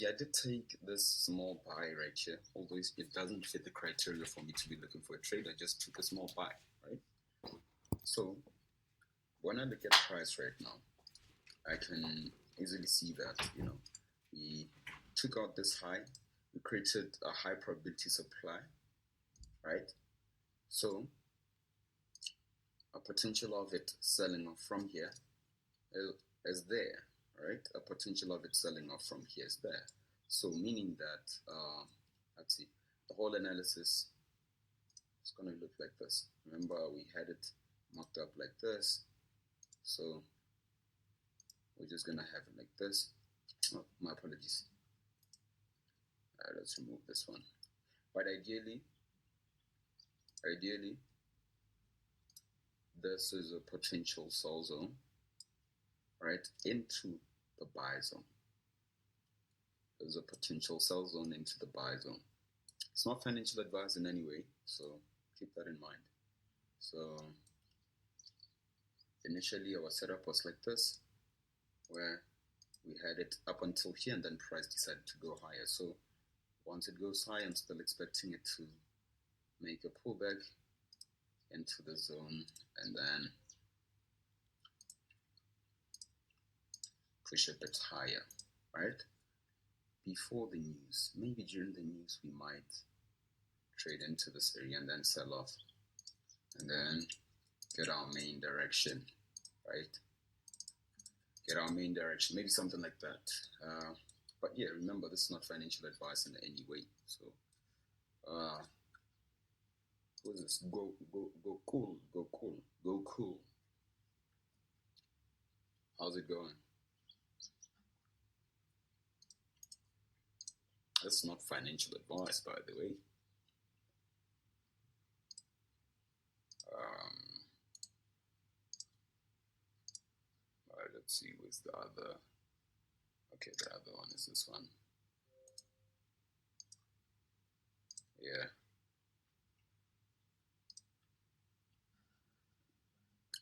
Yeah, I did take this small buy right here, although it doesn't fit the criteria for me to be looking for a trade. I just took a small buy, right? So when I look at price right now, I can easily see that, we took out this high, we created a high probability supply, right? So a potential of it selling off from here is there, right? A potential of it selling off from here is there. So meaning that, let's see, the whole analysis is going to look like this. Remember, we had it marked up like this. So we're just going to have it like this. Oh, my apologies. All right, let's remove this one. But ideally, this is a potential sell zone, right, into the buy zone. There's a potential sell zone into the buy zone. It's not financial advice in any way, so keep that in mind. So initially our setup was like this, where we had it up until here and then price decided to go higher. So once it goes high, I'm still expecting it to make a pullback into the zone and then push a bit higher, right? Before the news, maybe during the news, we might trade into this area and then sell off and then get our main direction, right? Get our main direction, maybe something like that. But yeah, remember, this is not financial advice in any way. So, what's this? Go cool, go cool, go cool. How's it going? That's not financial advice, by the way. All right, let's see. Where's the other? Okay, the other one is this one. Yeah.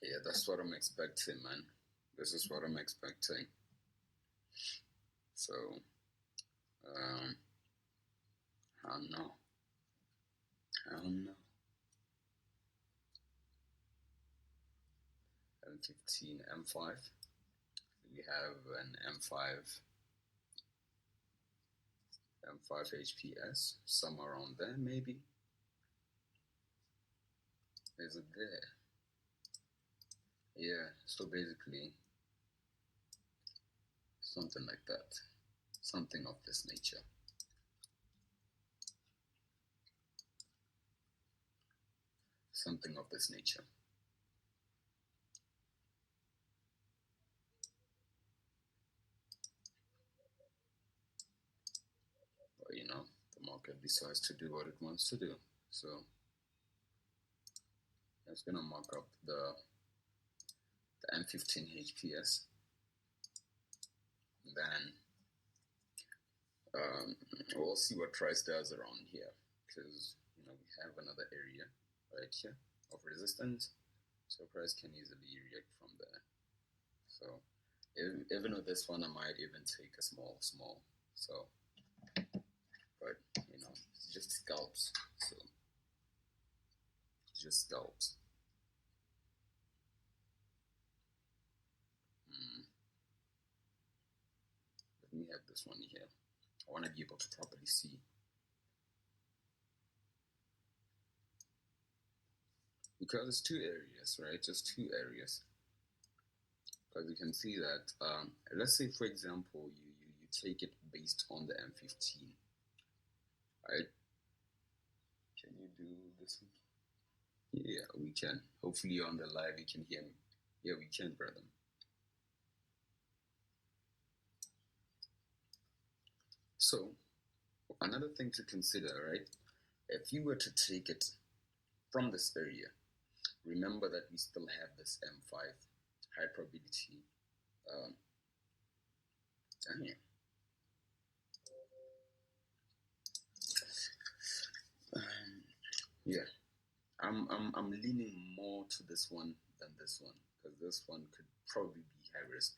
Yeah, that's what I'm expecting, man. This is what I'm expecting. So, I don't know. M15, M5. We have an M5 HPS, somewhere around there, maybe. Is it there? Yeah, so basically, something like that. Something of this nature. Something of this nature. But the market decides to do what it wants to do. So it's gonna mark up the M15 HPS. Then we'll see what price does around here, because we have another area right here of resistance, so price can easily react from there. So even with this one, I might even take a small. So, but it's just scalps. So it's just scalps. Let me have this one here. I want to be able to properly see. Because it's two areas, right? Just two areas. Because you can see that, let's say, for example, you take it based on the M15, right? Can you do this one? Yeah, we can. Hopefully on the live you can hear me. Yeah, we can, brother. So, another thing to consider, right? If you were to take it from this area, remember that we still have this M5 high probability. Yeah, I'm leaning more to this one than this one, because this one could probably be high risk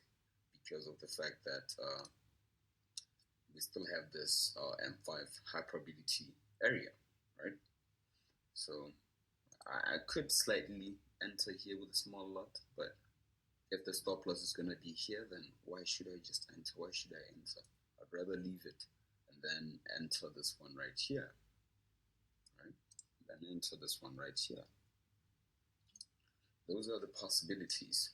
because of the fact that we still have this M5 high probability area, right? So I could slightly enter here with a small lot, but if the stop loss is going to be here, then why should I just enter? Why should I enter? I'd rather leave it and then enter this one right here, right? Then enter this one right here. Those are the possibilities.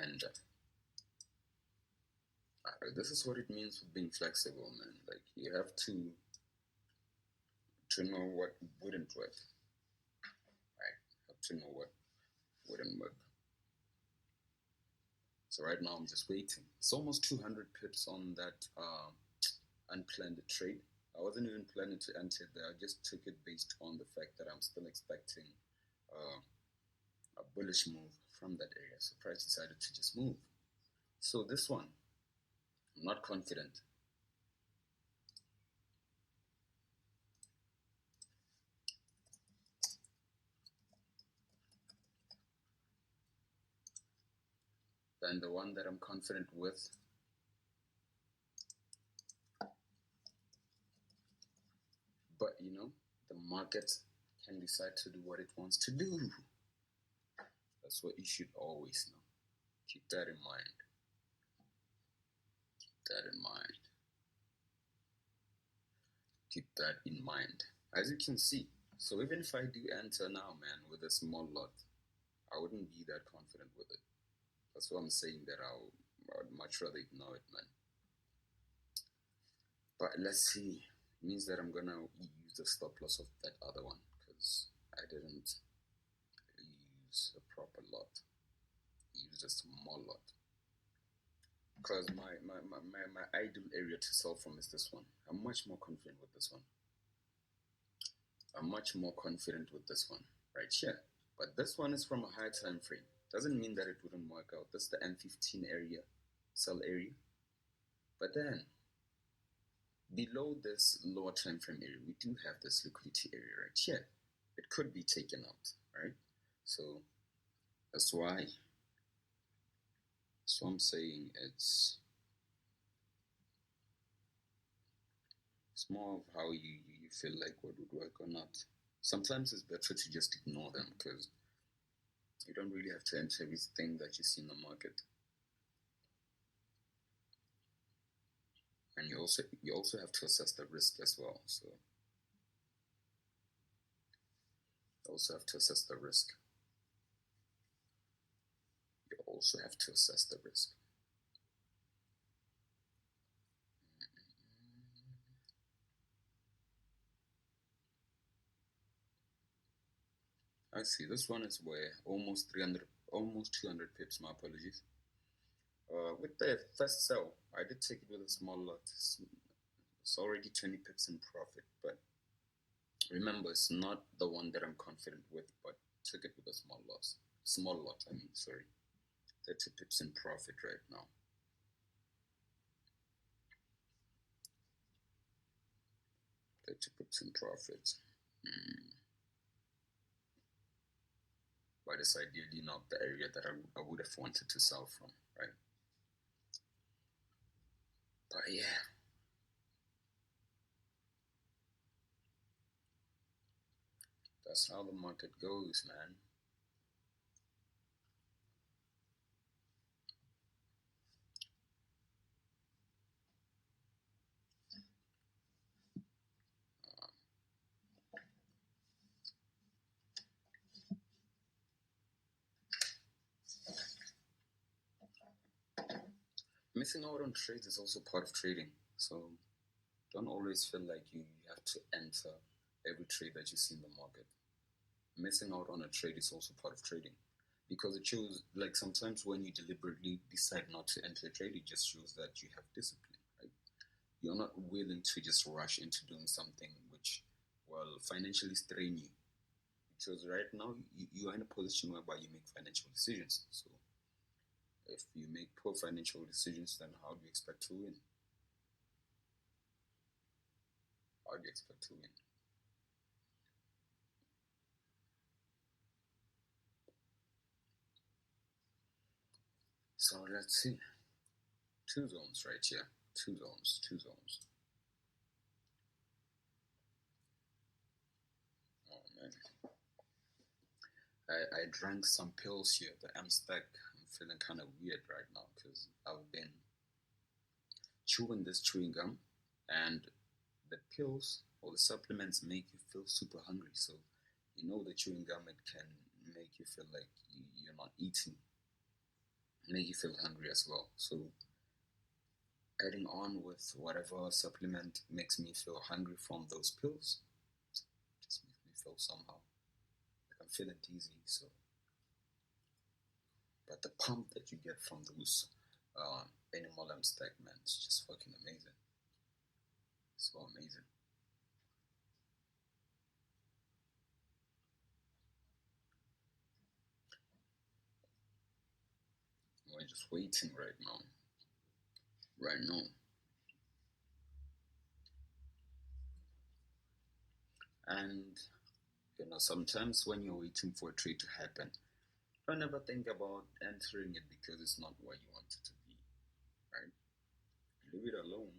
And this is what it means for being flexible, man. Like, you have to know what wouldn't work, right? You have to know what wouldn't work. So right now I'm just waiting. It's almost 200 pips on that unplanned trade. I wasn't even planning to enter there. I just took it based on the fact that I'm still expecting a bullish move from that area. So price decided to just move. So this one, I'm not confident. Then the one that I'm confident with, but you know, the market can decide to do what it wants to do. That's what you should always know. Keep that in mind. Keep that in mind. Keep that in mind. As you can see, so even if I do enter now, man, with a small lot, I wouldn't be that confident with it. That's why I'm saying that I would much rather ignore it, man. But let's see. It means that I'm gonna use the stop loss of that other one because I didn't use a proper lot. I used a small lot. Because my ideal area to sell from is this one. I'm much more confident with this one. I'm much more confident with this one right here. But this one is from a higher time frame. Doesn't mean that it wouldn't work out. That's the M15 area, sell area. But then below this lower time frame area, we do have this liquidity area right here. It could be taken out, right? So that's why. So I'm saying it's more of how you feel like what would work or not. Sometimes it's better to just ignore them because you don't really have to enter everything that you see in the market. And you also have to assess the risk as well. So you also have to assess the risk. You also have to assess the risk. I see. This one is where almost 200 pips. My apologies. With the first sell, I did take it with a small lot. It's already 20 pips in profit, but remember, it's not the one that I'm confident with, but took it with a small loss. Small lot, I mean, sorry. 30 pips in profit right now. 30 pips in profit. But it's ideally not the area that I would have wanted to sell from, right? But yeah. That's how the market goes, man. Missing out on trades is also part of trading. So don't always feel like you have to enter every trade that you see in the market. Missing out on a trade is also part of trading. Because it shows, like sometimes when you deliberately decide not to enter a trade, it just shows that you have discipline, right? You're not willing to just rush into doing something which will financially strain you. Because right now, you are in a position whereby you make financial decisions. So if you make poor financial decisions, then how do you expect to win? How do you expect to win? So let's see. Two zones right here. Two zones. Two zones. Oh man. I drank some pills here. The M stack. I'm feeling kind of weird right now because I've been chewing this chewing gum, and the pills or the supplements make you feel super hungry. So you know the chewing gum, it can make you feel like you're not eating, make you feel hungry as well. So adding on with whatever supplement makes me feel hungry from those pills just makes me feel somehow like I'm feeling dizzy. So, but the pump that you get from those animal M stack, man, it's just fucking amazing. So amazing. We're just waiting right now. Right now. And sometimes when you're waiting for a trade to happen, don't ever think about entering it because it's not what you want it to be, right? Leave it alone.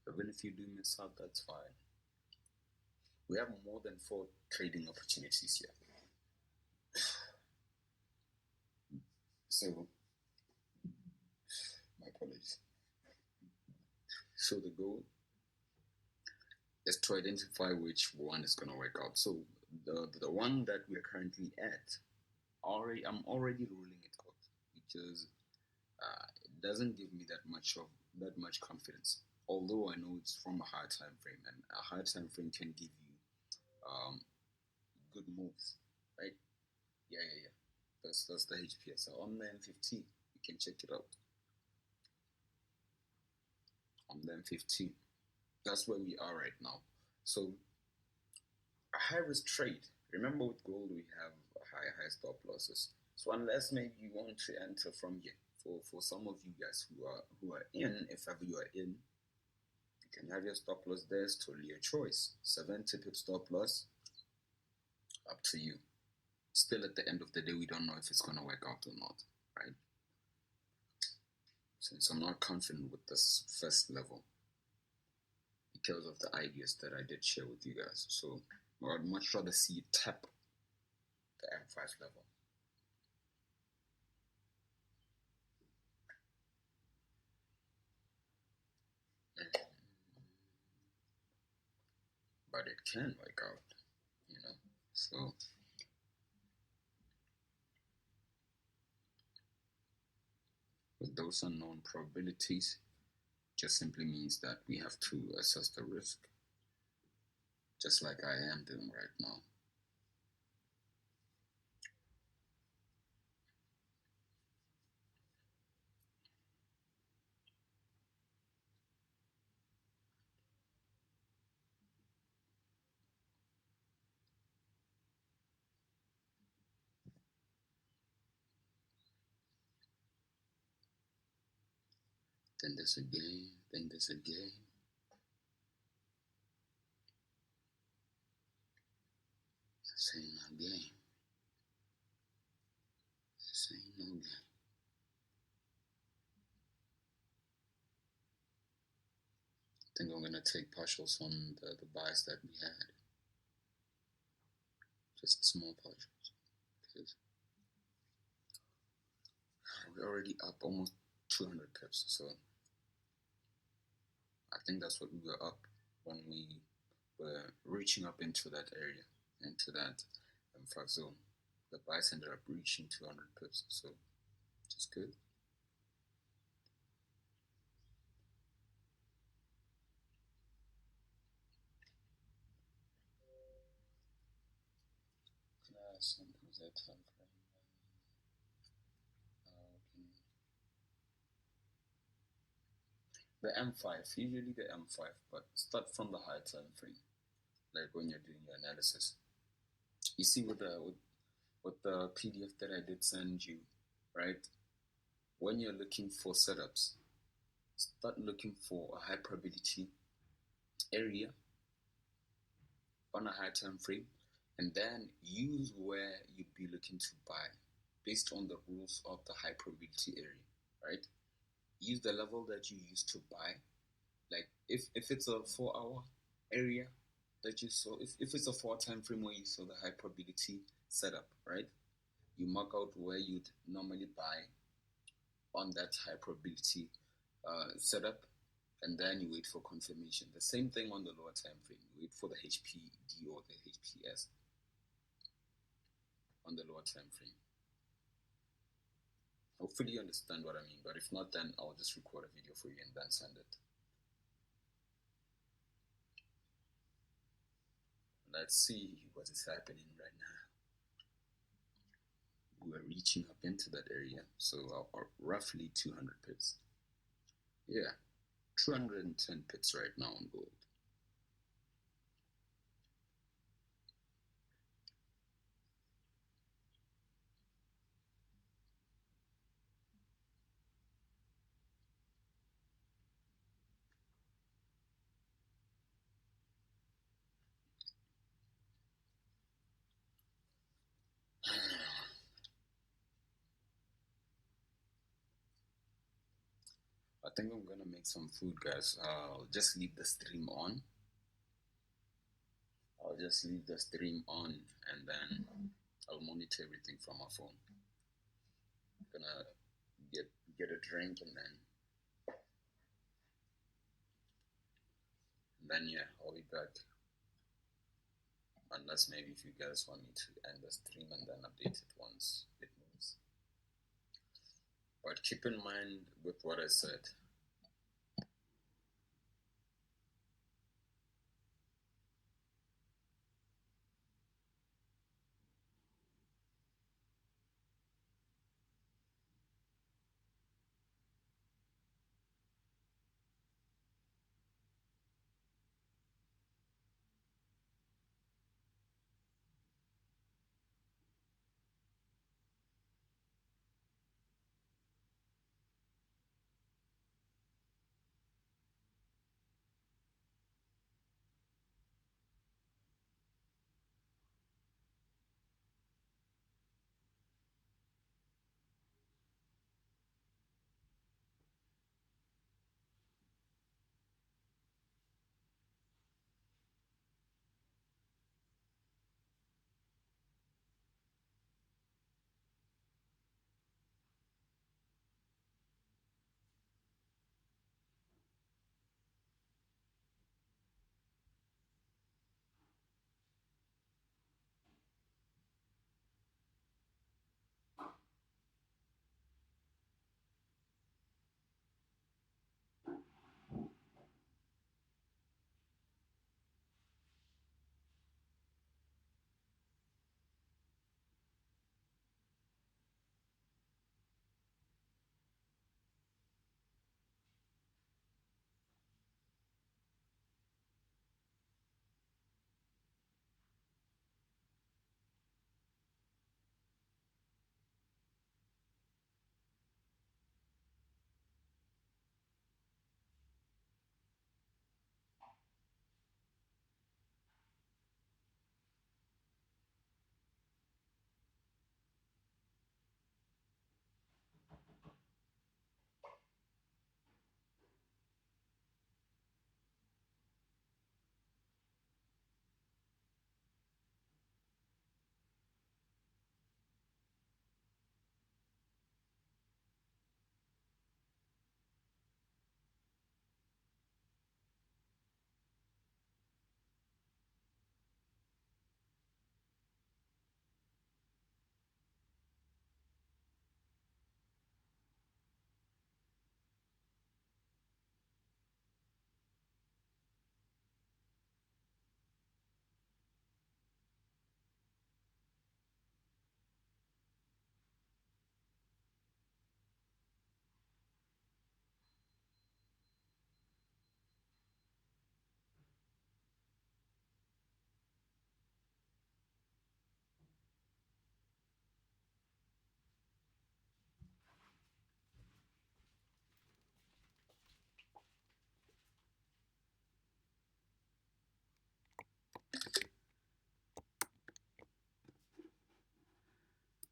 Even if you do miss out, that's fine. We have more than four trading opportunities here. So, my apologies. So the goal is to identify which one is going to work out. So the one that we're currently at, I'm already ruling it out because it doesn't give me that much confidence. Although I know it's from a high time frame, and a high time frame can give you um, good moves, right? Yeah, yeah, yeah. That's the HPS. So on the M15, you can check it out. On the M15, that's where we are right now. So a high risk trade. Remember, with gold we have high stop losses. So unless maybe you want to enter from here, for some of you guys who are in, if ever you are in, you can have your stop loss there. It's totally your choice. 70 pip stop loss, up to you. Still, at the end of the day, we don't know if it's gonna work out or not, right? Since I'm not confident with this first level because of the ideas that I did share with you guys. So I'd much rather see it tap the M5 level. But it can work out. So with those unknown probabilities, just simply means that we have to assess the risk, just like I am doing right now. Then there's a game, then there's a game. This ain't no game. This ain't no game. I think I'm gonna take partials on the buys that we had. Just small partials. Because we're already up almost 200 pips. So I think that's what we were up when we were reaching up into that area, into that M5 zone. The buys ended up reaching 200 pips. So just good. Sometimes that time frame. The M5, usually the M5, but start from the high time frame, like when you're doing your analysis. You see with the PDF that I did send you, right? When you're looking for setups, start looking for a high probability area on a high time frame, and then use where you'd be looking to buy based on the rules of the high probability area, right? Use the level that you used to buy. Like if it's a 4 hour area that you saw, if it's a 4 time frame where you saw the high probability setup, right? You mark out where you'd normally buy on that high probability setup, and then you wait for confirmation. The same thing on the lower time frame. You wait for the HPD or the HPS on the lower time frame. Hopefully you understand what I mean, but if not, then I'll just record a video for you and then send it. Let's see what is happening right now. We're reaching up into that area, so roughly 200 pips. Yeah, 210 pips right now on gold. I think I'm gonna make some food, guys. I'll just leave the stream on. I'll just leave the stream on, and then I'll monitor everything from my phone. I'm gonna get a drink, and then yeah, I'll be back. Unless maybe if you guys want me to end the stream and then update it once it moves. But keep in mind with what I said.